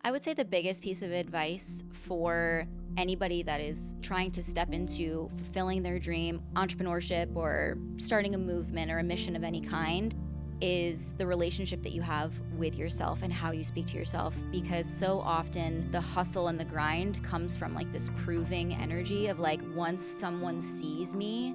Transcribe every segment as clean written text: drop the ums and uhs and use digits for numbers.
I would say the biggest piece of advice for anybody that is trying to step into fulfilling their dream, entrepreneurship, or starting a movement or a mission of any kind is the relationship that you have with yourself and how you speak to yourself. Because so often the hustle and the grind comes from like this proving energy of like, once someone sees me,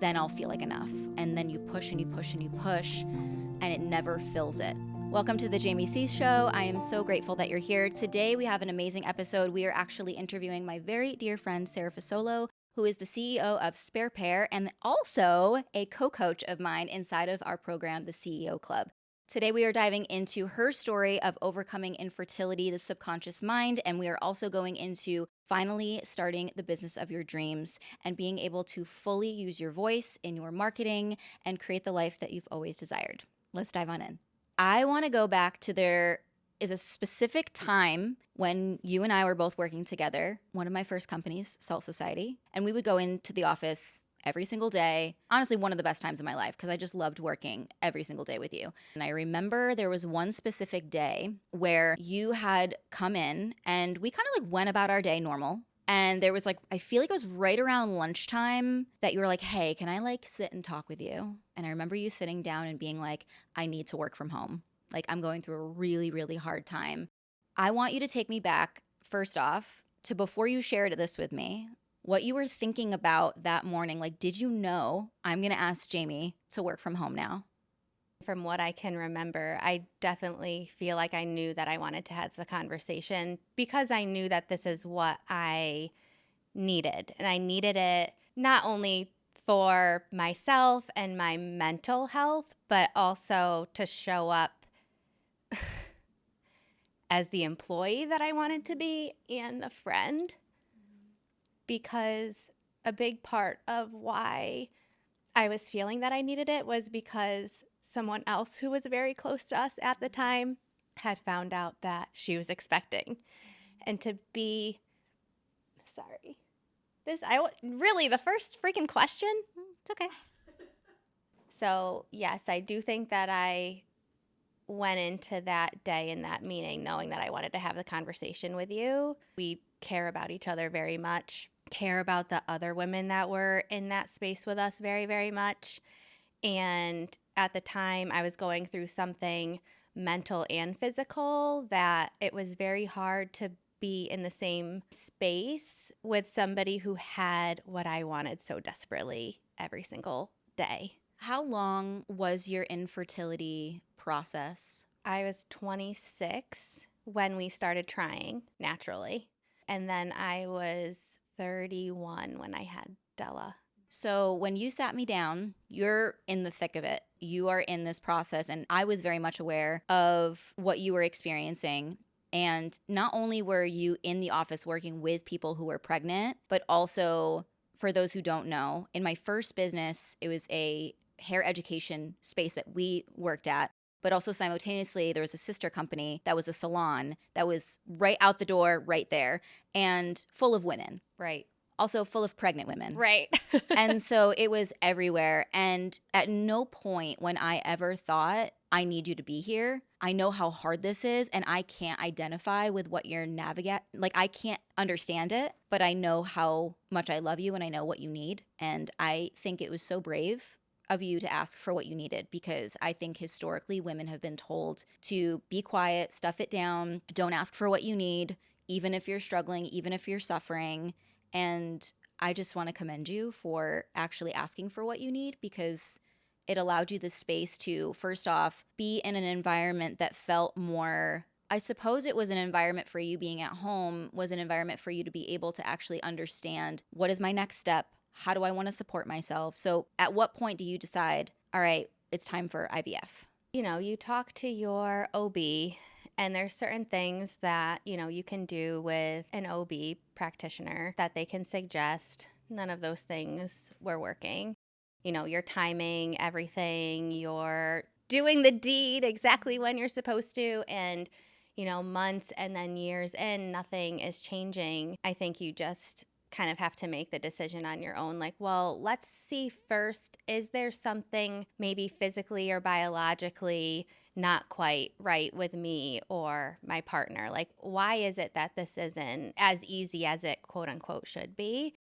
then I'll feel like enough. And then you push and you push and you push, and it never fills it. Welcome to the Jamie C Show. I am so grateful that you're here. Today we have an amazing episode. We are actually interviewing my very dear friend, Sarah Fasolo, who is the CEO of Spare Pair and also a co-coach of mine inside of our program, the CEO Club. Today we are diving into her story of overcoming infertility, the subconscious mind, and we are also going into finally starting the business of your dreams and being able to fully use your voice in your marketing and create the life that you've always desired. Let's dive on in. I want to go back to there is a specific time when you and I were both working together, one of my first companies, Salt Society, and we would go into the office every single day. Honestly, one of the best times of my life because I just loved working every single day with you. And I remember there was one specific day where you had come in and we kind of like went about our day normal. And there was like, I feel like it was right around lunchtime that you were like, hey, can I like sit and talk with you? And I remember you sitting down and being like, I need to work from home. Like I'm going through a really, really hard time. I want you to take me back, first off, to before you shared this with me, what you were thinking about that morning. Like, did you know I'm going to ask Jamie to work from home now? From what I can remember, I definitely feel like I knew that I wanted to have the conversation because I knew that this is what I needed. And I needed it not only for myself and my mental health, but also to show up as the employee that I wanted to be and the friend. Because a big part of why I was feeling that I needed it was because someone else who was very close to us at the time had found out that she was expecting. And to be, sorry, really the first freaking question? It's okay. So yes, I do think that I went into that day in that meeting knowing that I wanted to have the conversation with you. We care about each other very much, care about the other women that were in that space with us very, very much. And at the time, I was going through something mental and physical that it was very hard to be in the same space with somebody who had what I wanted so desperately every single day. How long was your infertility process? I was 26 when we started trying naturally. And then I was 31 when I had Della. So when you sat me down, you're in the thick of it. You are in this process, and I was very much aware of what you were experiencing. And not only were you in the office working with people who were pregnant, but also, for those who don't know, in my first business, it was a hair education space that we worked at. But also simultaneously, there was a sister company that was a salon that was right out the door, right there, and full of women. Right. Also full of pregnant women. Right. And so it was everywhere. And at no point when I ever thought, I need you to be here. I know how hard this is, and I can't identify with what you're like I can't understand it, but I know how much I love you and I know what you need. And I think it was so brave of you to ask for what you needed, because I think historically women have been told to be quiet, stuff it down, don't ask for what you need, even if you're struggling, even if you're suffering. And I just want to commend you for actually asking for what you need, because it allowed you the space to, first off, be in an environment that felt more, I suppose it was an environment for you being at home, was an environment for you to be able to actually understand, what is my next step? How do I want to support myself? So at what point do you decide, all right, it's time for IVF? You know, you talk to your OB, and there's certain things that, you can do with an OB practitioner that they can suggest. None of those things were working. You're timing everything, you're doing the deed exactly when you're supposed to, and, months and then years in, nothing is changing. I think you just kind of have to make the decision on your own. Like, well, let's see first, is there something maybe physically or biologically not quite right with me or my partner? Like, why is it that this isn't as easy as it quote unquote should be?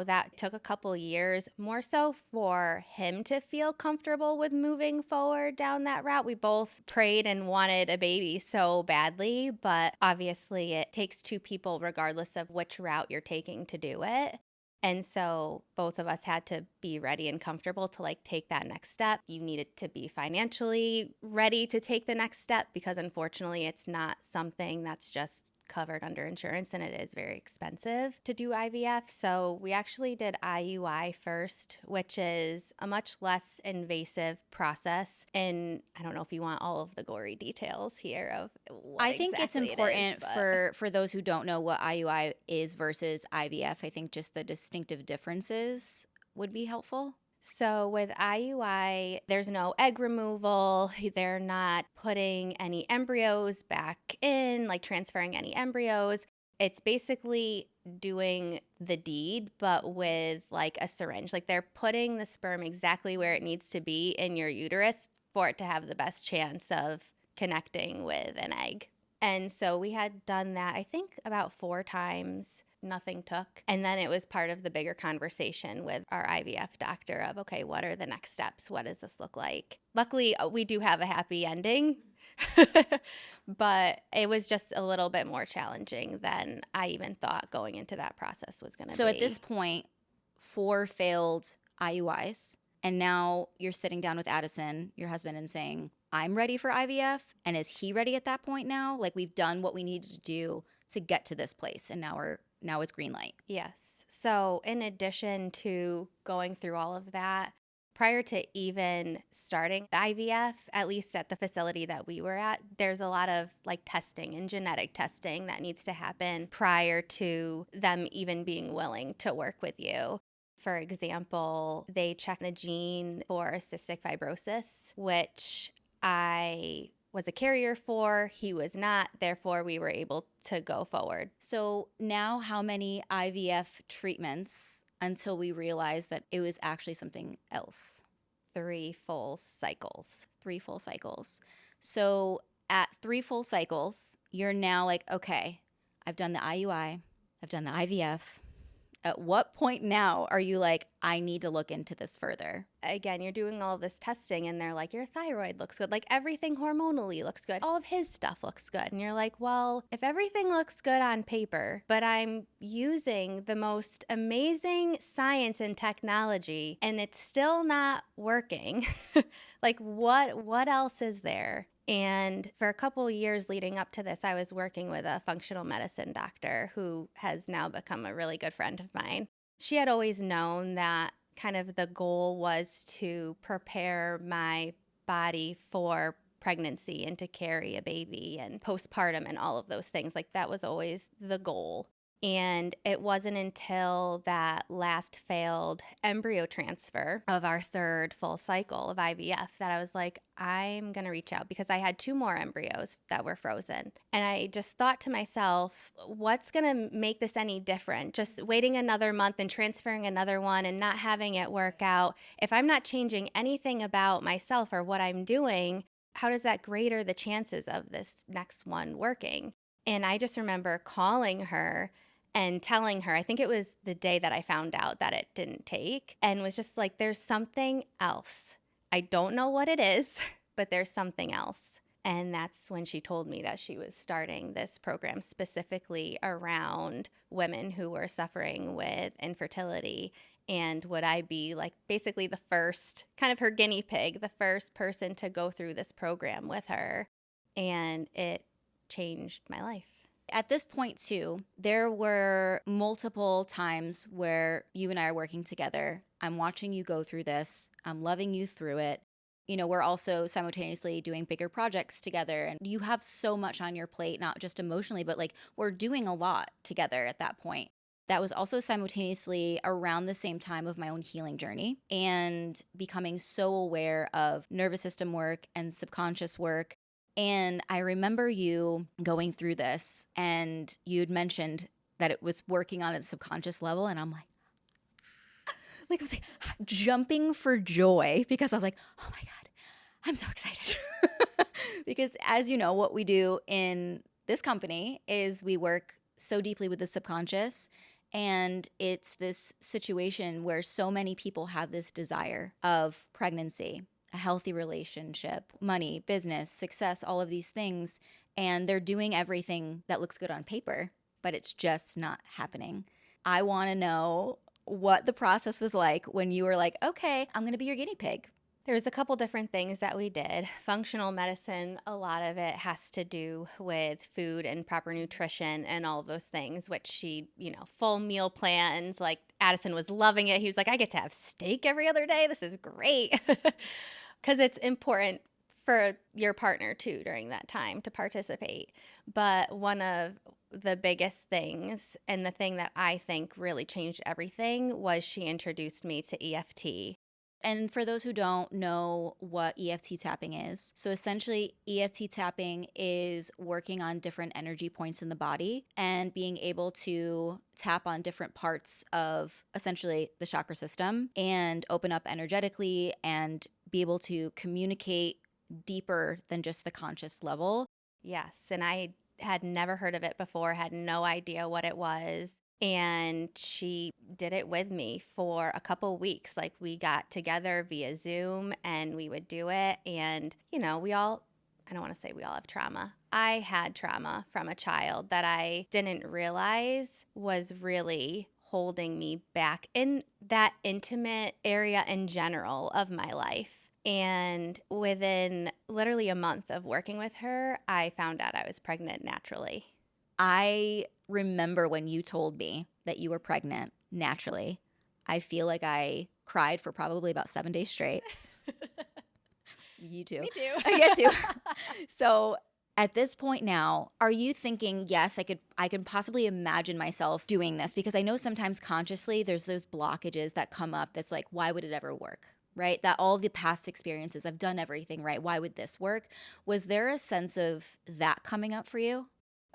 That took a couple years, more so for him to feel comfortable with moving forward down that route. We both prayed and wanted a baby so badly, but obviously it takes two people regardless of which route you're taking to do it. And so both of us had to be ready and comfortable to like take that next step. You needed to be financially ready to take the next step because unfortunately it's not something that's just covered under insurance, and it is very expensive to do IVF. So we actually did IUI first, which is a much less invasive process. And I don't know if you want all of the gory details here of what I think it's exactly important it is, for those who don't know what IUI is versus IVF. I think just the distinctive differences would be helpful. So with IUI, there's no egg removal. They're not putting any embryos back in, like transferring any embryos. It's basically doing the deed, but with like a syringe. Like they're putting the sperm exactly where it needs to be in your uterus for it to have the best chance of connecting with an egg. And so we had done that, I think, about 4 times. Nothing took. And then it was part of the bigger conversation with our IVF doctor of, okay, what are the next steps? What does this look like? Luckily, we do have a happy ending, but it was just a little bit more challenging than I even thought going into that process was going to be. So at this point, 4 failed IUIs, and now you're sitting down with Addison, your husband, and saying, I'm ready for IVF. And is he ready at that point now? Like we've done what we needed to do to get to this place, and now it's green light. Yes. So in addition to going through all of that, prior to even starting the IVF, at least at the facility that we were at, there's a lot of like testing and genetic testing that needs to happen prior to them even being willing to work with you. For example, they check the gene for cystic fibrosis, which I was a carrier for. He was not. Therefore, we were able to go forward. So now how many IVF treatments until we realized that it was actually something else? 3 full cycles. 3 full cycles. So at 3 full cycles, you're now like, okay, I've done the IUI, I've done the IVF. At what point now are you like, I need to look into this further? Again, you're doing all this testing and they're like, your thyroid looks good. Like everything hormonally looks good. All of his stuff looks good. And you're like, well, if everything looks good on paper, but I'm using the most amazing science and technology and it's still not working, like what else is there? And for a couple of years leading up to this, I was working with a functional medicine doctor who has now become a really good friend of mine. She had always known that kind of the goal was to prepare my body for pregnancy and to carry a baby and postpartum and all of those things. Like that was always the goal. And it wasn't until that last failed embryo transfer of our 3rd full cycle of IVF that I was like, I'm going to reach out because I had 2 more embryos that were frozen. And I just thought to myself, what's going to make this any different? Just waiting another month and transferring another one and not having it work out. If I'm not changing anything about myself or what I'm doing, how does that greater the chances of this next one working? And I just remember calling her and telling her, I think it was the day that I found out that it didn't take, and was just like, there's something else. I don't know what it is, but there's something else. And that's when she told me that she was starting this program specifically around women who were suffering with infertility. And would I be like basically the first, kind of her guinea pig, the first person to go through this program with her. And it changed my life. At this point, too, there were multiple times where you and I are working together. I'm watching you go through this. I'm loving you through it. We're also simultaneously doing bigger projects together. And you have so much on your plate, not just emotionally, but like we're doing a lot together at that point. That was also simultaneously around the same time of my own healing journey and becoming so aware of nervous system work and subconscious work. And I remember you going through this and you'd mentioned that it was working on its subconscious level. And I'm like I was like jumping for joy because I was like, oh my God, I'm so excited. Because as you know, what we do in this company is we work so deeply with the subconscious. And it's this situation where so many people have this desire of pregnancy, a healthy relationship, money, business, success, all of these things. And they're doing everything that looks good on paper, but it's just not happening. I want to know what the process was like when you were like, okay, I'm going to be your guinea pig. There was a couple different things that we did. Functional medicine, a lot of it has to do with food and proper nutrition and all of those things, which she, full meal plans. Like Addison was loving it. He was like, I get to have steak every other day. This is great. Because it's important for your partner too during that time to participate. But one of the biggest things, and the thing that I think really changed everything, was she introduced me to EFT. And for those who don't know what EFT tapping is, so essentially EFT tapping is working on different energy points in the body and being able to tap on different parts of essentially the chakra system and open up energetically and be able to communicate deeper than just the conscious level. Yes, and I had never heard of it before, had no idea what it was. And she did it with me for a couple weeks. Like we got together via Zoom and we would do it. And, I don't want to say we all have trauma. I had trauma from a child that I didn't realize was really holding me back in that intimate area in general of my life. And within literally a month of working with her, I found out I was pregnant naturally. I remember when you told me that you were pregnant naturally. I feel like I cried for probably about 7 days straight. You too. Me too. I get to. So at this point now, are you thinking, yes, I could possibly imagine myself doing this? Because I know sometimes consciously there's those blockages that come up that's like, why would it ever work? Right? That all the past experiences, I've done everything right. Why would this work? Was there a sense of that coming up for you?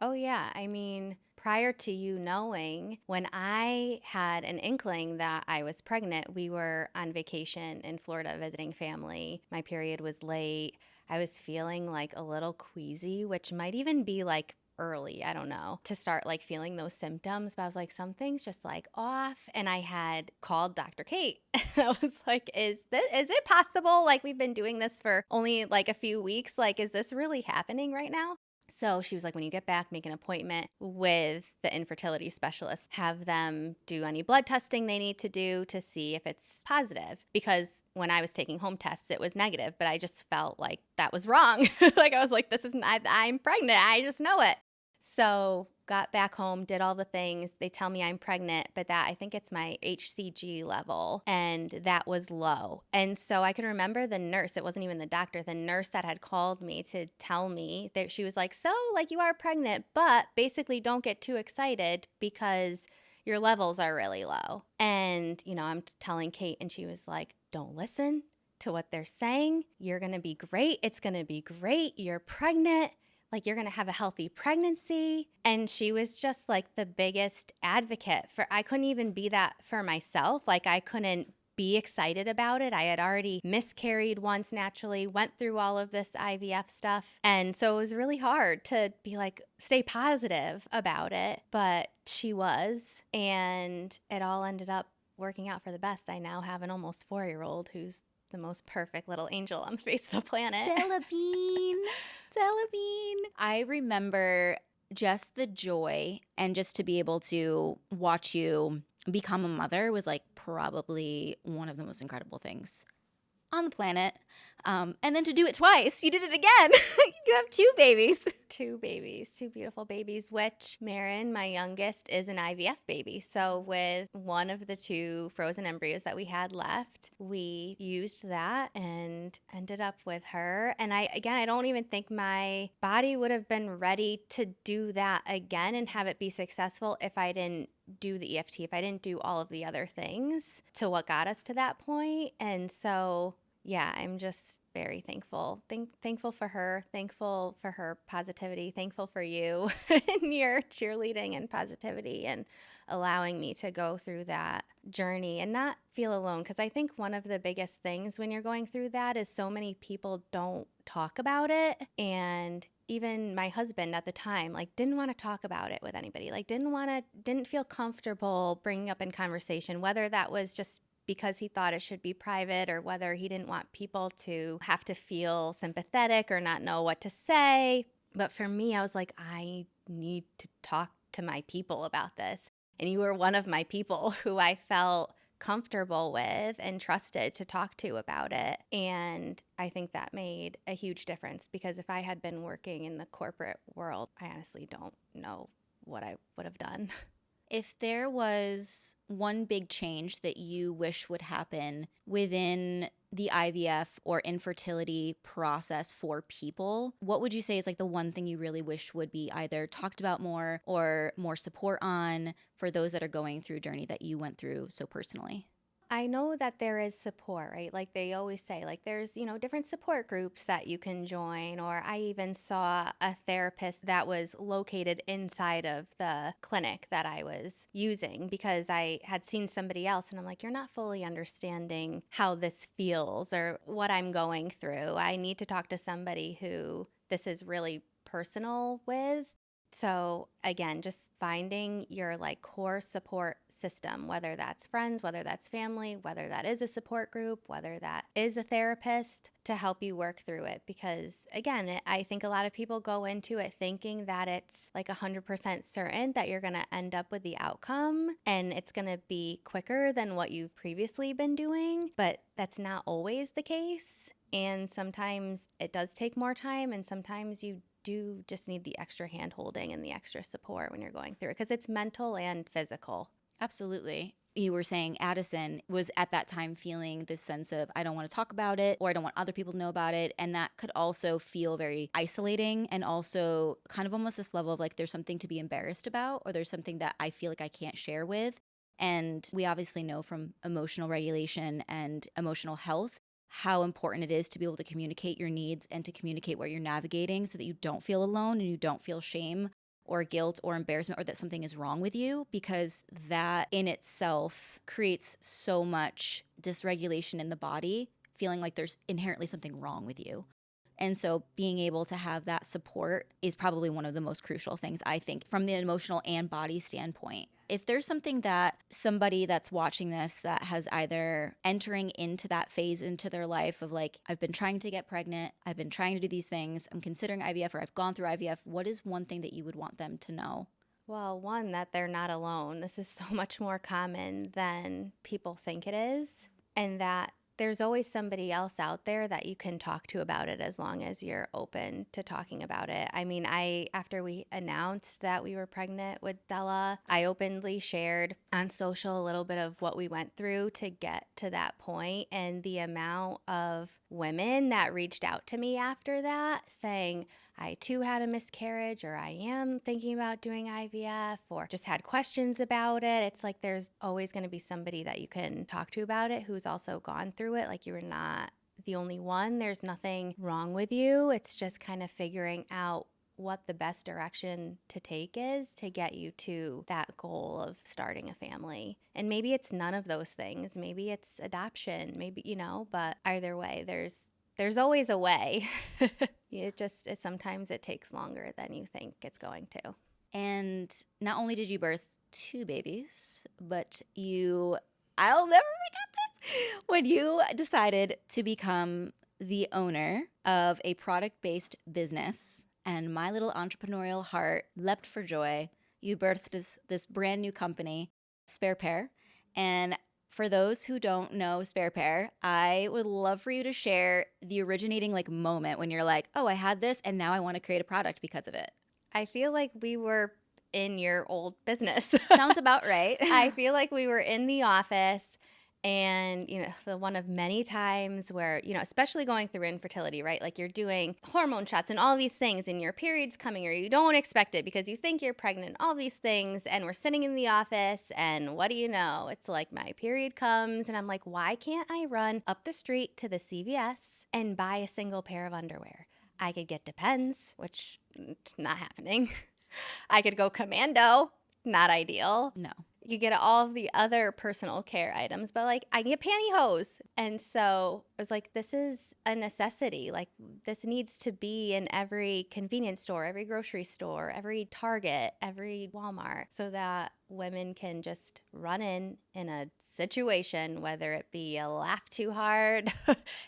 Oh, yeah. I mean, prior to you knowing, when I had an inkling that I was pregnant, we were on vacation in Florida visiting family. My period was late. I was feeling like a little queasy, which might even be like early, I don't know, to start like feeling those symptoms. But I was like, something's just like off. And I had called Dr. Kate. I was like, is it possible? Like we've been doing this for only like a few weeks. Like, is this really happening right now? So she was like, when you get back, make an appointment with the infertility specialist. Have them do any blood testing they need to do to see if it's positive. Because when I was taking home tests, it was negative, but I just felt like that was wrong. Like I was like, I'm pregnant. I just know it. So got back home, did all the things. They tell me I'm pregnant, but that I think it's my HCG level, and that was low. And so I can remember the nurse, it wasn't even the doctor, the nurse that had called me to tell me that she was like, so like you are pregnant, but basically don't get too excited because your levels are really low. And, I'm telling Kate, and she was like, don't listen to what they're saying. You're going to be great. It's going to be great. You're pregnant. Like you're going to have a healthy pregnancy. And she was just like the biggest advocate for, I couldn't even be that for myself. Like I couldn't be excited about it. I had already miscarried once naturally, went through all of this IVF stuff. And so it was really hard to be like, stay positive about it. But she was, and it all ended up working out for the best. I now have an almost 4-year-old who's the most perfect little angel on the face of the planet. Della Bean. I remember just the joy and just to be able to watch you become a mother was like probably one of the most incredible things on the planet. And then to do it twice, you did it again. You have 2 babies. 2 babies, 2 beautiful babies, which Marin, my youngest, is an IVF baby. So with one of the 2 frozen embryos that we had left, we used that and ended up with her. And I don't even think my body would have been ready to do that again and have it be successful if I didn't do the EFT, if I didn't do all of the other things to what got us to that point. And so, yeah, I'm just very thankful. Thankful for her, thankful for her positivity, thankful for you and your cheerleading and positivity and allowing me to go through that journey and not feel alone. Because I think one of the biggest things when you're going through that is so many people don't talk about it. And even my husband at the time, like, didn't want to talk about it with anybody, like didn't feel comfortable bringing up in conversation, whether that was just because he thought it should be private or whether he didn't want people to have to feel sympathetic or not know what to say. But for me, I was like, I need to talk to my people about this. And you were one of my people who I felt comfortable with and trusted to talk to about it. And I think that made a huge difference, because if I had been working in the corporate world, I honestly don't know what I would have done. If there was one big change that you wish would happen within the IVF or infertility process for people, what would you say is like the one thing you really wish would be either talked about more or more support on for those that are going through a journey that you went through so personally? I know that there is support, right? Like they always say, like there's, different support groups that you can join. Or I even saw a therapist that was located inside of the clinic that I was using, because I had seen somebody else and I'm like, you're not fully understanding how this feels or what I'm going through. I need to talk to somebody who this is really personal with. So again, just finding your like core support system, whether that's friends, whether that's family, whether that is a support group, whether that is a therapist, to help you work through it. Because again, I think a lot of people go into it thinking that it's like 100% certain that you're going to end up with the outcome and it's going to be quicker than what you've previously been doing, but that's not always the case. And sometimes it does take more time, and sometimes you do just need the extra hand holding and the extra support when you're going through it, because it's mental and physical. Absolutely. You were saying Addison was at that time feeling this sense of, I don't want to talk about it, or I don't want other people to know about it. And that could also feel very isolating, and also kind of almost this level of like, there's something to be embarrassed about, or there's something that I feel like I can't share with. And we obviously know from emotional regulation and emotional health how important it is to be able to communicate your needs and to communicate what you're navigating, so that you don't feel alone and you don't feel shame or guilt or embarrassment or that something is wrong with you, because that in itself creates so much dysregulation in the body, feeling like there's inherently something wrong with you. And so being able to have that support is probably one of the most crucial things, I think, from the emotional and body standpoint. If there's something that somebody that's watching this that has either entering into that phase into their life of like, I've been trying to get pregnant, I've been trying to do these things, I'm considering IVF, or I've gone through IVF, what is one thing that you would want them to know? Well, one, that they're not alone. This is so much more common than people think it is. And that there's always somebody else out there that you can talk to about it, as long as you're open to talking about it. I mean, after we announced that we were pregnant with Della, I openly shared on social a little bit of what we went through to get to that point, and the amount of women that reached out to me after that saying, I too had a miscarriage, or I am thinking about doing IVF, or just had questions about it. It's like there's always going to be somebody that you can talk to about it who's also gone through it. Like, you're not the only one. There's nothing wrong with you. It's just kind of figuring out what the best direction to take is to get you to that goal of starting a family. And maybe it's none of those things. Maybe it's adoption, maybe, but either way, there's always a way. Sometimes it takes longer than you think it's going to. And not only did you birth 2 babies, but I'll never forget this, when you decided to become the owner of a product-based business, and my little entrepreneurial heart leapt for joy. You birthed this brand new company, Spare Pair. And for those who don't know Spare Pair, I would love for you to share the originating moment when you're like, oh, I had this and now I want to create a product because of it. I feel like we were in your old business. Sounds about right. I feel like we were in the office And, the one of many times where, especially going through infertility, right? Like you're doing hormone shots and all these things and your period's coming or you don't expect it because you think you're pregnant, all these things. And we're sitting in the office and what do you know? It's like my period comes and I'm like, why can't I run up the street to the CVS and buy a single pair of underwear? I could get Depends, which not happening. I could go Commando, not ideal. No. You get all of the other personal care items, but like I can get pantyhose. And so I was like, this is a necessity. Like this needs to be in every convenience store, every grocery store, every Target, every Walmart, so that women can just run in a situation, whether it be you laugh too hard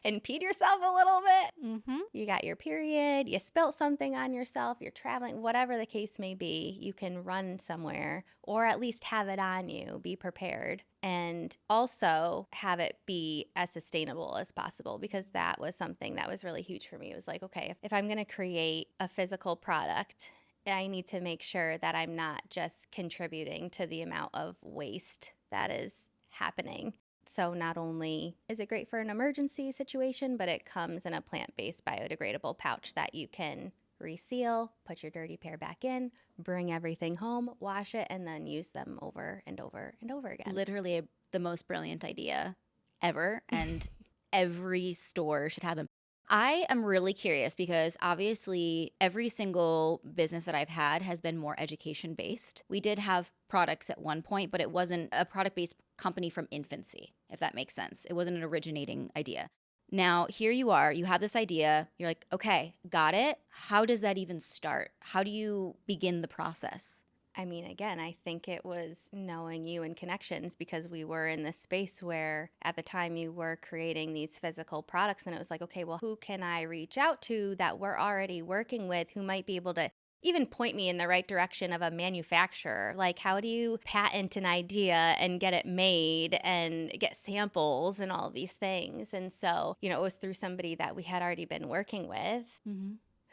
and peed yourself a little bit. You got your period, you spilt something on yourself, you're traveling, whatever the case may be, you can run somewhere or at least have it on you, be prepared. And also have it be as sustainable as possible, because that was something that was really huge for me. It was like, okay, if I'm going to create a physical product, I need to make sure that I'm not just contributing to the amount of waste that is happening. So not only is it great for an emergency situation, but it comes in a plant-based biodegradable pouch that you can reseal, put your dirty pair back in, bring everything home, wash it, and then use them over and over and over again. Literally the most brilliant idea ever, and every store should have them. I am really curious because obviously every single business that I've had has been more education based. We did have products at one point, but it wasn't a product based company from infancy, if that makes sense. It wasn't an originating idea. Now, here you are, you have this idea, you're like, okay, got it. How does that even start? How do you begin the process? I mean, again, I think it was knowing you and connections, because we were in this space where at the time you were creating these physical products and it was like, okay, well, who can I reach out to that we're already working with who might be able to even point me in the right direction of a manufacturer? Like, how do you patent an idea and get it made and get samples and all of these things? And so, it was through somebody that we had already been working with.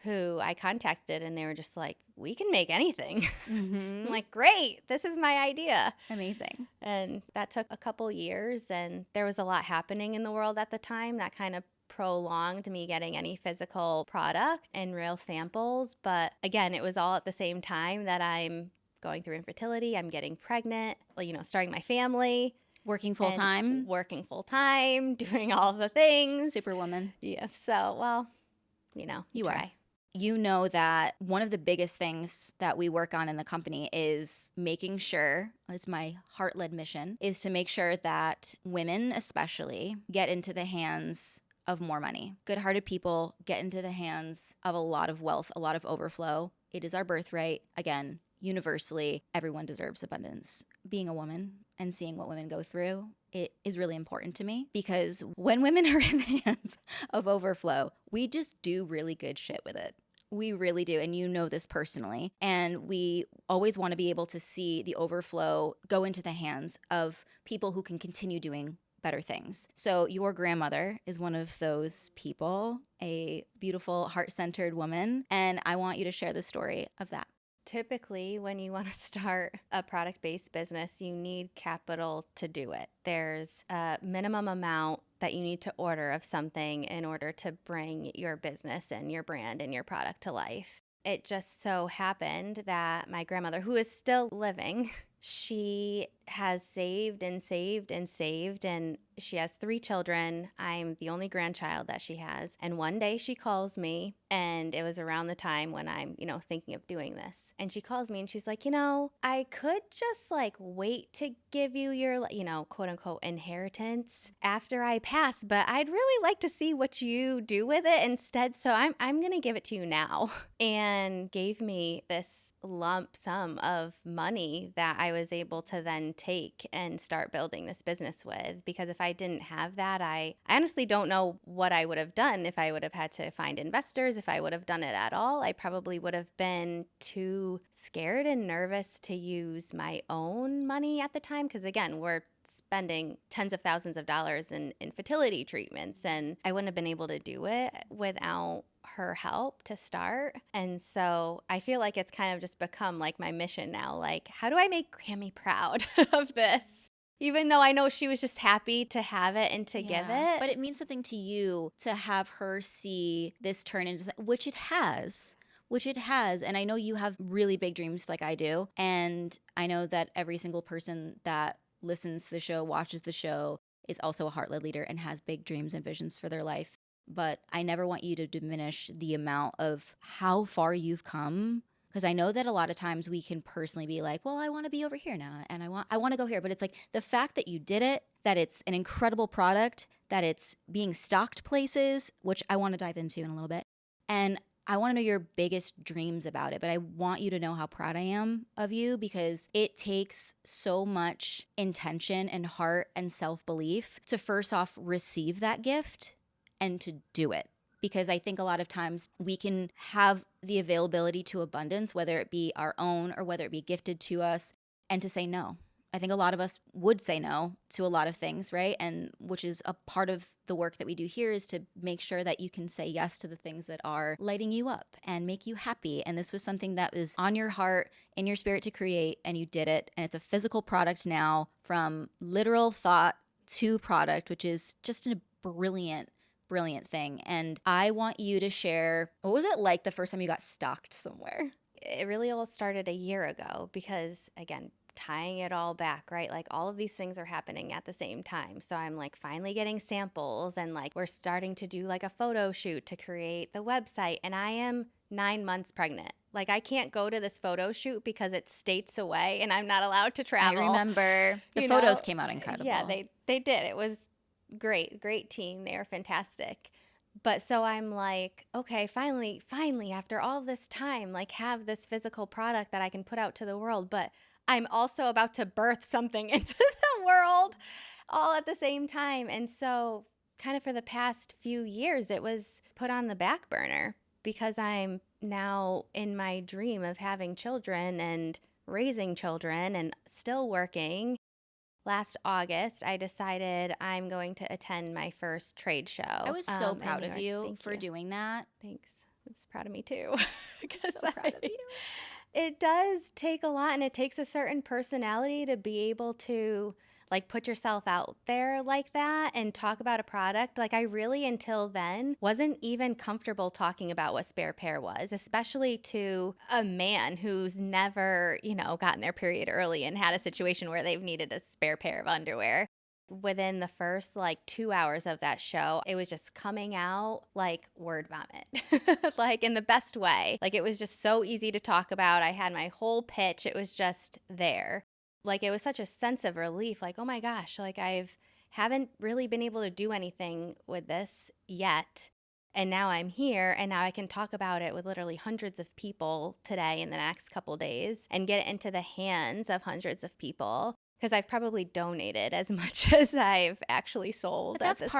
Who I contacted, and they were just like, we can make anything. I'm like, great, this is my idea. Amazing. And that took a couple years, and there was a lot happening in the world at the time that kind of prolonged me getting any physical product and real samples. But again, it was all at the same time that I'm going through infertility, I'm getting pregnant, starting my family. Working full time. Working full time, doing all the things. Superwoman. Yeah, so, well, you try. are. You know that one of the biggest things that we work on in the company is making sure, it's my heart-led mission, is to make sure that women especially get into the hands of more money. Good-hearted people get into the hands of a lot of wealth, a lot of overflow. It is our birthright. Again, universally, everyone deserves abundance. Being a woman and seeing what women go through, it is really important to me, because when women are in the hands of overflow, we just do really good shit with it. We really do. And you know this personally. And we always want to be able to see the overflow go into the hands of people who can continue doing better things. So your grandmother is one of those people, a beautiful, heart-centered woman. And I want you to share the story of that. Typically, when you want to start a product-based business, you need capital to do it. There's a minimum amount that you need to order of something in order to bring your business and your brand and your product to life. It just so happened that my grandmother, who is still living, she has saved and saved and saved, and she has 3 children. I'm the only grandchild that she has. And one day she calls me, and it was around the time when I'm, thinking of doing this. And she calls me and she's like, I could just wait to give you your, quote unquote inheritance after I pass, but I'd really like to see what you do with it instead. So I'm going to give it to you now. And gave me this lump sum of money that I was able to then take and start building this business with. Because if I didn't have that, I honestly don't know what I would have done, if I would have had to find investors, if I would have done it at all. I probably would have been too scared and nervous to use my own money at the time. Because again, we're spending tens of thousands of dollars in fertility treatments, and I wouldn't have been able to do it without her help to start. And so I feel like it's kind of just become like my mission now. Like, how do I make Grammy proud of this? Even though I know she was just happy to have it and to give it. But it means something to you to have her see this turn into, which it has. And I know you have really big dreams like I do. And I know that every single person that listens to the show, watches the show, is also a heart-led leader and has big dreams and visions for their life. But I never want you to diminish the amount of how far you've come. Because I know that a lot of times we can personally be like, well, I want to be over here now and I want to go here. But it's like the fact that you did it, that it's an incredible product, that it's being stocked places, which I want to dive into in a little bit. And I want to know your biggest dreams about it. But I want you to know how proud I am of you, because it takes so much intention and heart and self-belief to first off receive that gift and to do it. Because I think a lot of times we can have the availability to abundance, whether it be our own or whether it be gifted to us, and to say no. I think a lot of us would say no to a lot of things, right? And which is a part of the work that we do here, is to make sure that you can say yes to the things that are lighting you up and make you happy. And this was something that was on your heart, in your spirit to create, and you did it. And it's a physical product now, from literal thought to product, which is just a brilliant thing. And I want you to share, what was it like the first time you got stocked somewhere? It really all started a year ago because, again, tying it all back, right? Like all of these things are happening at the same time. So I'm like finally getting samples, and like we're starting to do like a photo shoot to create the website. And I am 9 months pregnant. Like I can't go to this photo shoot because it's states away and I'm not allowed to travel. I remember the photos came out incredible. Yeah, they did. It was great team. They were fantastic. But so I'm like, okay, finally, after all of this time, like have this physical product that I can put out to the world. But I'm also about to birth something into the world all at the same time. And so kind of for the past few years, it was put on the back burner because I'm now in my dream of having children and raising children and still working. Last August, I decided I'm going to attend my first trade show. I was so proud of you for doing that. Thanks. It's proud of me too. I'm so proud of you. It does take a lot, and it takes a certain personality to be able to like put yourself out there like that and talk about a product. Like I really, until then, wasn't even comfortable talking about what Spare Pair was, especially to a man who's never, gotten their period early and had a situation where they've needed a spare pair of underwear. Within the first 2 hours of that show, it was just coming out like word vomit, like in the best way. Like it was just so easy to talk about. I had my whole pitch. It was just there. Like it was such a sense of relief. Like, oh my gosh, like haven't really been able to do anything with this yet. And now I'm here, and now I can talk about it with literally hundreds of people today in the next couple days and get it into the hands of hundreds of people. Because I've probably donated as much as I've actually sold. But that's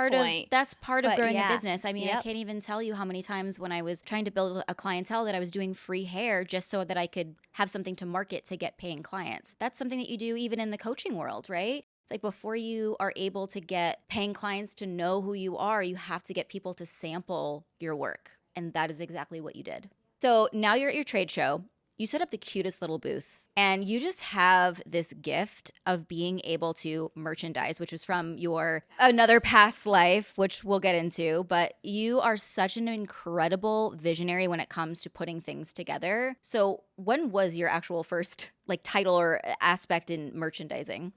part of growing a business. I mean, I can't even tell you how many times when I was trying to build a clientele that I was doing free hair just so that I could have something to market to get paying clients. That's something that you do even in the coaching world, right? It's like before you are able to get paying clients to know who you are, you have to get people to sample your work. And that is exactly what you did. So now you're at your trade show. You set up the cutest little booth. And you just have this gift of being able to merchandise, which was from your another past life, which we'll get into. But you are such an incredible visionary when it comes to putting things together. So when was your actual first title or aspect in merchandising?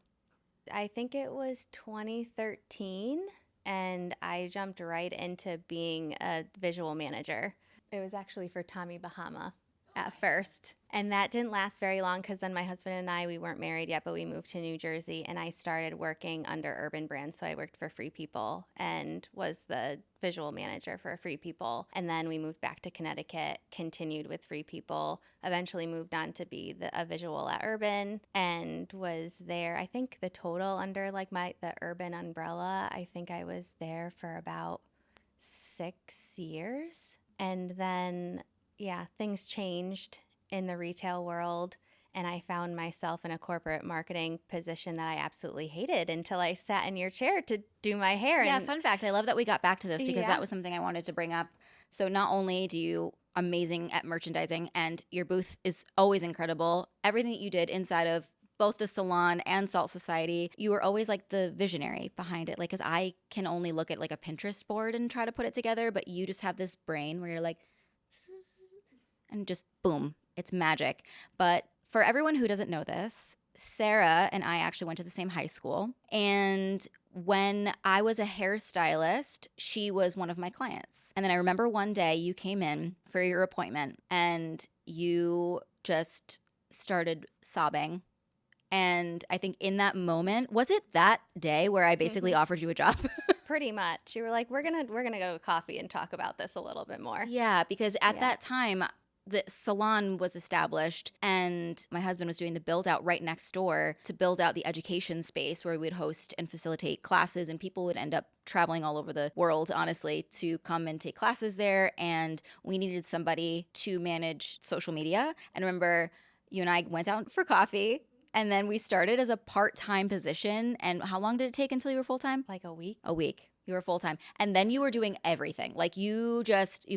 I think it was 2013, and I jumped right into being a visual manager. It was actually for Tommy Bahama at first. And that didn't last very long because then my husband and I, we weren't married yet, but we moved to New Jersey, and I started working under Urban Brands. So I worked for Free People and was the visual manager for Free People. And then we moved back to Connecticut, continued with Free People, eventually moved on to be a visual at Urban, and was there, I think the total under the Urban umbrella, I think I was there for about 6 years. And then things changed in the retail world, and I found myself in a corporate marketing position that I absolutely hated until I sat in your chair to do my hair. Yeah, fun fact. I love that we got back to this because that was something I wanted to bring up. So not only do you amazing at merchandising, and your booth is always incredible, everything that you did inside of both the salon and Salt Society, you were always like the visionary behind it. Like, because I can only look at like a Pinterest board and try to put it together, but you just have this brain where you're like, and just boom, it's magic. But for everyone who doesn't know this, Sarah and I actually went to the same high school. And when I was a hairstylist, she was one of my clients. And then I remember one day you came in for your appointment and you just started sobbing. And I think in that moment, was it that day where I basically offered you a job? Pretty much. You were like, we're gonna go to coffee and talk about this a little bit more. Yeah, because at that time, the salon was established and my husband was doing the build out right next door to build out the education space where we'd host and facilitate classes, and people would end up traveling all over the world, honestly, to come and take classes there. And we needed somebody to manage social media. And remember, you and I went out for coffee. And then we started as a part-time position. And how long did it take until you were full-time? Like a week. A week. You were full-time. And then you were doing everything. Like you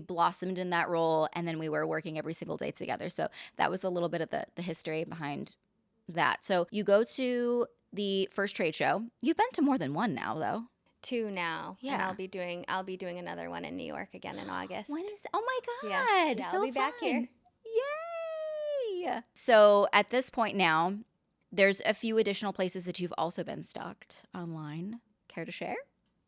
blossomed in that role. And then we were working every single day together. So that was a little bit of the history behind that. So you go to the first trade show. You've been to more than one now, though. 2 now. Yeah. And I'll be doing another one in New York again in August. When is, oh my Yeah. God. Yeah, So I'll be back here. Yay. So at this point now, there's a few additional places that you've also been stocked online. Care to share?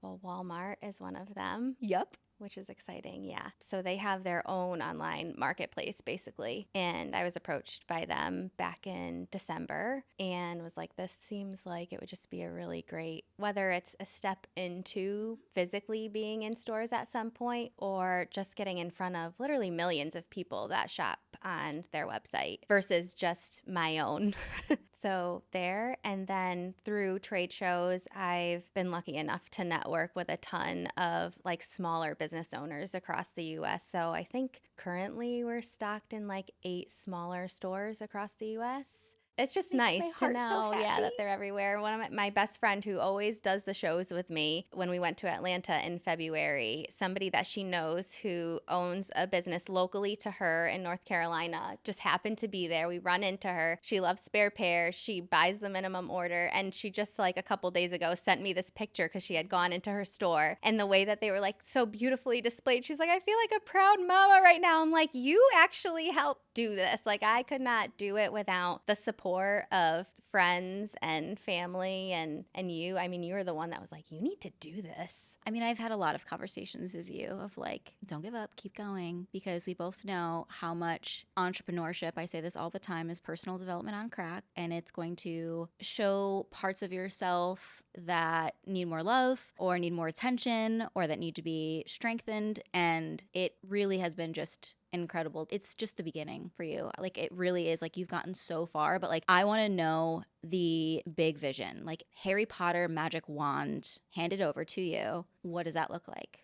Well, Walmart is one of them. Yep. Which is exciting, yeah. So they have their own online marketplace, basically. And I was approached by them back in December and was like, this seems like it would just be a really great, whether it's a step into physically being in stores at some point or just getting in front of literally millions of people that shop on their website versus just my own. So there, and then through trade shows, I've been lucky enough to network with a ton of like smaller business owners across the US. So I think currently we're stocked in like 8 smaller stores across the US. It's just nice to know, that they're everywhere. One of my best friend who always does the shows with me, when we went to Atlanta in February, somebody that she knows who owns a business locally to her in North Carolina just happened to be there. We run into her. She loves spare pairs. She buys the minimum order. And she just like a couple days ago sent me this picture because she had gone into her store. And the way that they were like so beautifully displayed, she's like, I feel like a proud mama right now. I'm like, you actually helped do this. Like I could not do it without the support of friends and family and you. I mean, you were the one that was like, you need to do this. I mean, I've had a lot of conversations with you of like, don't give up, keep going, because we both know how much entrepreneurship, I say this all the time, is personal development on crack, and it's going to show parts of yourself that need more love or need more attention or that need to be strengthened, and it really has been just incredible. It's just the beginning for you. Like it really is. Like you've gotten so far, but like I want to know the big vision. Like Harry Potter magic wand handed over to you. What does that look like?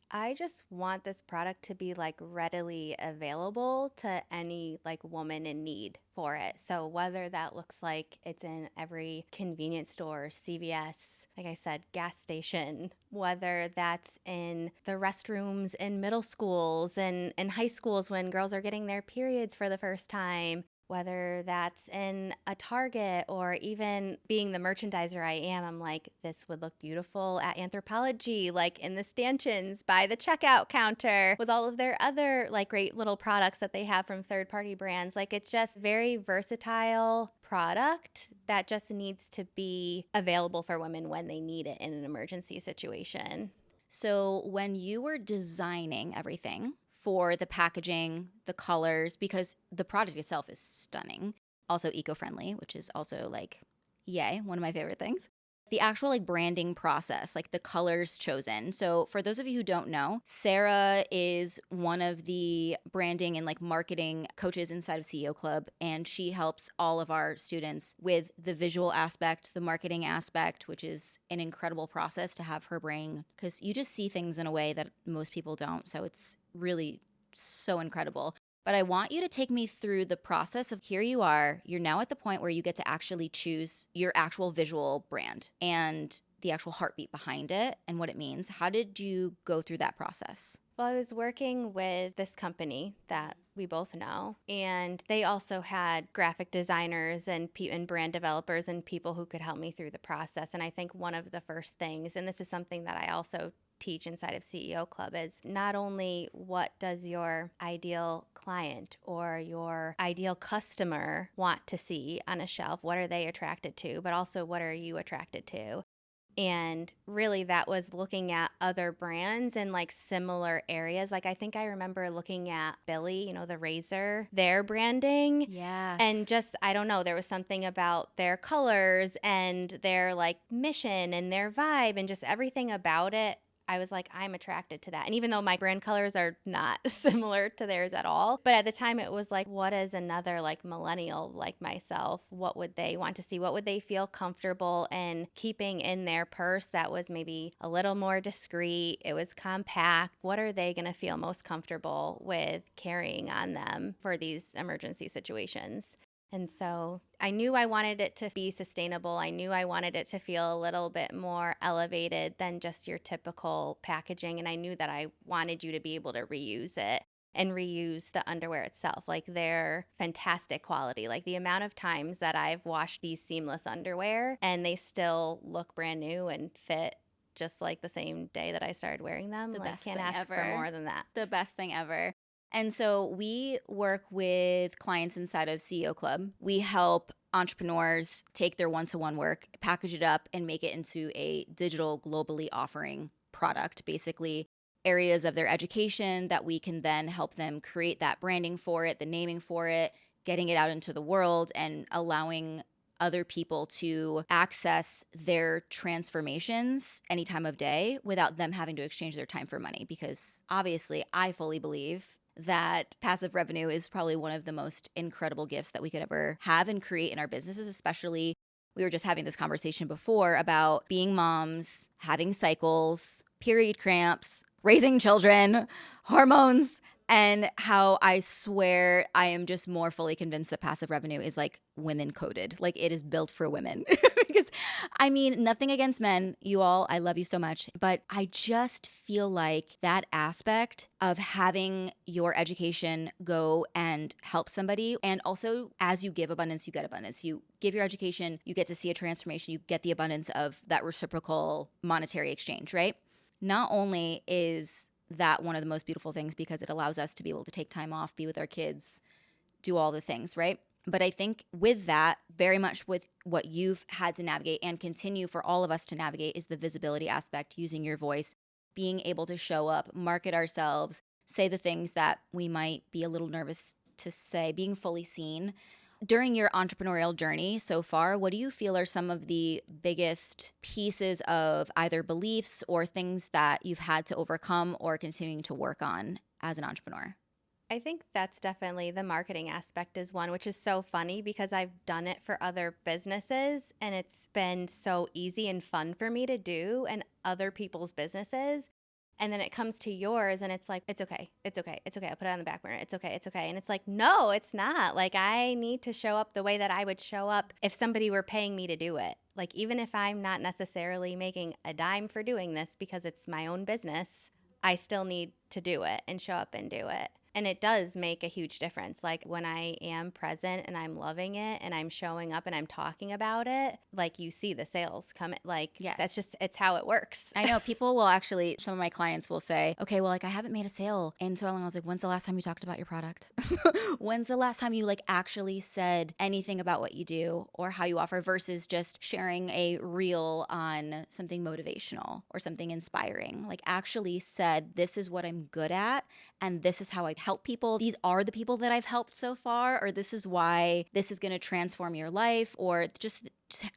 I just want this product to be like readily available to any like woman in need for it. So whether that looks like it's in every convenience store, CVS, like I said, gas station, whether that's in the restrooms in middle schools and high schools when girls are getting their periods for the first time, whether that's in a Target or even being the merchandiser I am, I'm like, this would look beautiful at Anthropologie, like in the stanchions by the checkout counter with all of their other like great little products that they have from third-party brands. Like it's just very versatile product that just needs to be available for women when they need it in an emergency situation. So when you were designing everything, for the packaging, the colors, because the product itself is stunning. Also eco-friendly, which is also like, yay, one of my favorite things. The actual like branding process, like the colors chosen. So for those of you who don't know, Sarah is one of the branding and like marketing coaches inside of CEO Club, and she helps all of our students with the visual aspect, the marketing aspect, which is an incredible process to have her bring, because you just see things in a way that most people don't. So it's really so incredible. But I want you to take me through the process of here you are. You're now at the point where you get to actually choose your actual visual brand and the actual heartbeat behind it and what it means. How did you go through that process? Well, I was working with this company that we both know, and they also had graphic designers and brand developers and people who could help me through the process. And I think one of the first things, and this is something that I also teach inside of CEO Club, is not only what does your ideal client or your ideal customer want to see on a shelf, what are they attracted to, but also what are you attracted to. And really that was looking at other brands in like similar areas. Like I think I remember looking at Billy, you know, the razor, their branding. Yes. And just, I don't know, there was something about their colors and their like mission and their vibe and just everything about it. I was like, I'm attracted to that. And even though my brand colors are not similar to theirs at all, but at the time it was like, what is another like millennial like myself? What would they want to see? What would they feel comfortable in keeping in their purse that was maybe a little more discreet? It was compact. What are they going to feel most comfortable with carrying on them for these emergency situations? And so I knew I wanted it to be sustainable. I knew I wanted it to feel a little bit more elevated than just your typical packaging. And I knew that I wanted you to be able to reuse it and reuse the underwear itself. Like they're fantastic quality. Like the amount of times that I've washed these seamless underwear and they still look brand new and fit just like the same day that I started wearing them. The like best can't thing ask ever. for more than that. The best thing ever. And so we work with clients inside of CEO Club. We help entrepreneurs take their one-to-one work, package it up, and make it into a digital, globally offering product, basically areas of their education that we can then help them create that branding for it, the naming for it, getting it out into the world, and allowing other people to access their transformations any time of day without them having to exchange their time for money. Because obviously, I fully believe that passive revenue is probably one of the most incredible gifts that we could ever have and create in our businesses, especially we were just having this conversation before about being moms, having cycles, period cramps, raising children, hormones, and how I swear I am just more fully convinced that passive revenue is like women coded. Like it is built for women. Because I mean, nothing against men, you all, I love you so much. But I just feel like that aspect of having your education go and help somebody. And also as you give abundance, you get abundance. You give your education, you get to see a transformation, you get the abundance of that reciprocal monetary exchange, right? Not only is that one of the most beautiful things because it allows us to be able to take time off, be with our kids, do all the things, right? But I think with that, very much with what you've had to navigate and continue for all of us to navigate is the visibility aspect, using your voice, being able to show up, market ourselves, say the things that we might be a little nervous to say, being fully seen. During your entrepreneurial journey so far, what do you feel are some of the biggest pieces of either beliefs or things that you've had to overcome or continuing to work on as an entrepreneur? I think that's definitely the marketing aspect is one, which is so funny because I've done it for other businesses and it's been so easy and fun for me to do and other people's businesses. And then it comes to yours and it's like, it's okay. It's okay. It's okay. I'll put it on the back burner. It's okay. It's okay. And it's like, no, it's not. Like I need to show up the way that I would show up if somebody were paying me to do it. Like even if I'm not necessarily making a dime for doing this because it's my own business, I still need to do it and show up and do it. And it does make a huge difference. Like when I am present and I'm loving it and I'm showing up and I'm talking about it, like you see the sales come. Like Yes. that's just, it's how it works. I know people will actually, some of my clients will say, okay, well, like I haven't made a sale in so long. I was like, when's the last time you talked about your product? When's the last time you like actually said anything about what you do or how you offer versus just sharing a reel on something motivational or something inspiring? Like actually said, this is what I'm good at and this is how I help people. These are the people that I've helped so far, or this is why this is going to transform your life, or just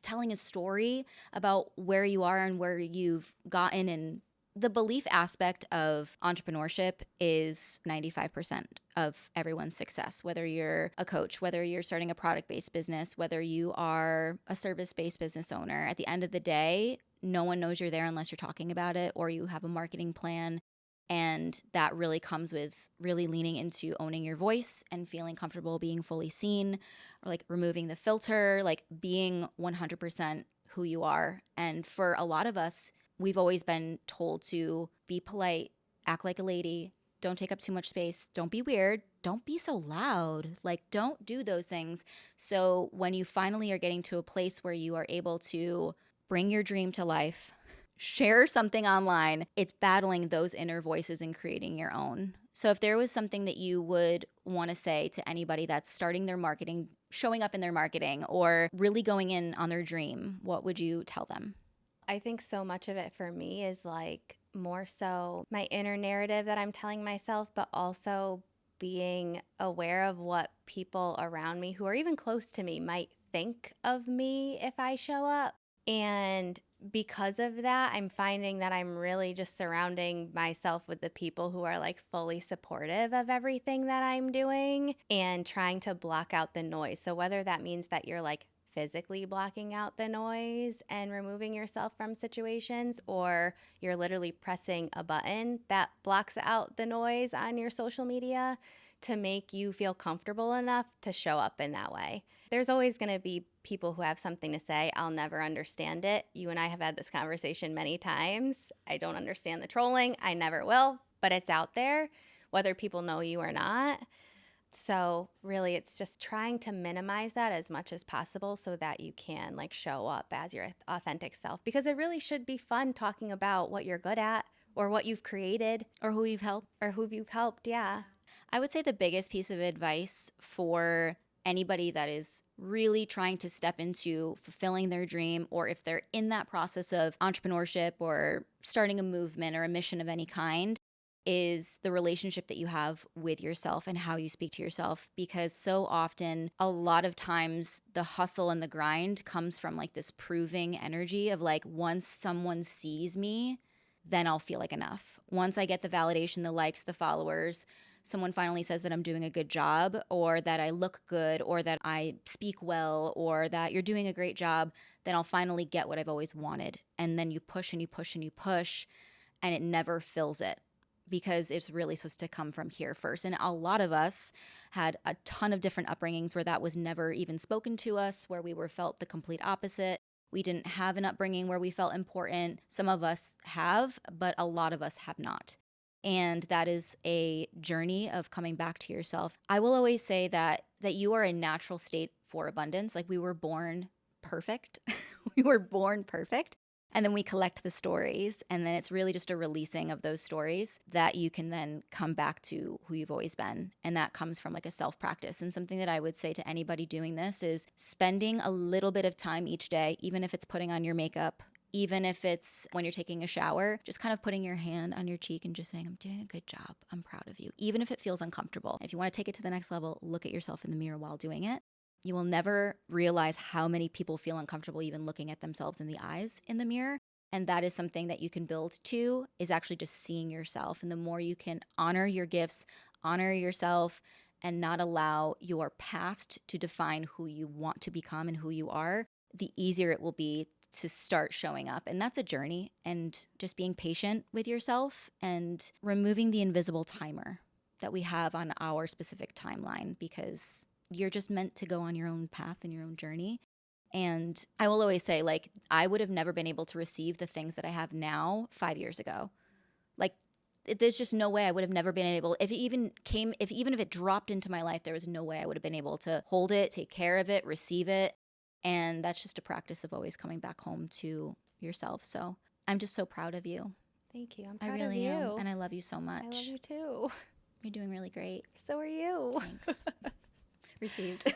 telling a story about where you are and where you've gotten. And the belief aspect of entrepreneurship is 95% of everyone's success, whether you're a coach, whether you're starting a product-based business, whether you are a service-based business owner. At the end of the day, no one knows you're there unless you're talking about it or you have a marketing plan. And that really comes with really leaning into owning your voice and feeling comfortable being fully seen, or like removing the filter, like being 100% who you are. And for a lot of us, we've always been told to be polite, act like a lady, don't take up too much space, don't be weird, don't be so loud, like don't do those things. So when you finally are getting to a place where you are able to bring your dream to life, share something online, it's battling those inner voices and creating your own. So if there was something that you would want to say to anybody that's starting their marketing, showing up in their marketing, or really going in on their dream, what would you tell them? I think so much of it for me is like more so my inner narrative that I'm telling myself, but also being aware of what people around me who are even close to me might think of me if I show up. And because of that, I'm finding that I'm really just surrounding myself with the people who are like fully supportive of everything that I'm doing and trying to block out the noise. So whether that means that you're like physically blocking out the noise and removing yourself from situations, or you're literally pressing a button that blocks out the noise on your social media to make you feel comfortable enough to show up in that way. There's always going to be people who have something to say. I'll never understand it. You and I have had this conversation many times. I don't understand the trolling. I never will, but it's out there, whether people know you or not. So really, it's just trying to minimize that as much as possible so that you can like show up as your authentic self, because it really should be fun talking about what you're good at or what you've created Or who you've helped? or who you've helped. Yeah. I would say the biggest piece of advice for anybody that is really trying to step into fulfilling their dream, or if they're in that process of entrepreneurship or starting a movement or a mission of any kind, is the relationship that you have with yourself and how you speak to yourself. Because so often, a lot of times, the hustle and the grind comes from like this proving energy of like, once someone sees me, then I'll feel like enough. Once I get the validation, the likes, the followers, someone finally says that I'm doing a good job, or that I look good, or that I speak well, or that you're doing a great job, then I'll finally get what I've always wanted. And then you push and you push and you push, and it never fills it, because it's really supposed to come from here first. And a lot of us had a ton of different upbringings where that was never even spoken to us, where we were felt the complete opposite. We didn't have an upbringing where we felt important. Some of us have, but a lot of us have not. And that is a journey of coming back to yourself. I will always say that you are a natural state for abundance. Like, we were born perfect. We were born perfect. And then we collect the stories, and then it's really just a releasing of those stories that you can then come back to who you've always been. And that comes from like a self-practice. And something that I would say to anybody doing this is spending a little bit of time each day, even if it's putting on your makeup, even if it's when you're taking a shower, just kind of putting your hand on your cheek and just saying, I'm doing a good job. I'm proud of you. Even if it feels uncomfortable. If you want to take it to the next level, look at yourself in the mirror while doing it. You will never realize how many people feel uncomfortable even looking at themselves in the eyes in the mirror. And that is something that you can build to, is actually just seeing yourself. And the more you can honor your gifts, honor yourself, and not allow your past to define who you want to become and who you are, the easier it will be to start showing up. And that's a journey, and just being patient with yourself and removing the invisible timer that we have on our specific timeline, because you're just meant to go on your own path and your own journey. And I will always say, like, I would have never been able to receive the things that I have now 5 years ago. Like, there's just no way I would have never been able, if it dropped into my life, there was no way I would have been able to hold it, take care of it, receive it. And that's just a practice of always coming back home to yourself. So I'm just so proud of you. Thank you. I'm I proud really of you. am. And I love you so much. I love you too. You're doing really great. So are you. Thanks. Received.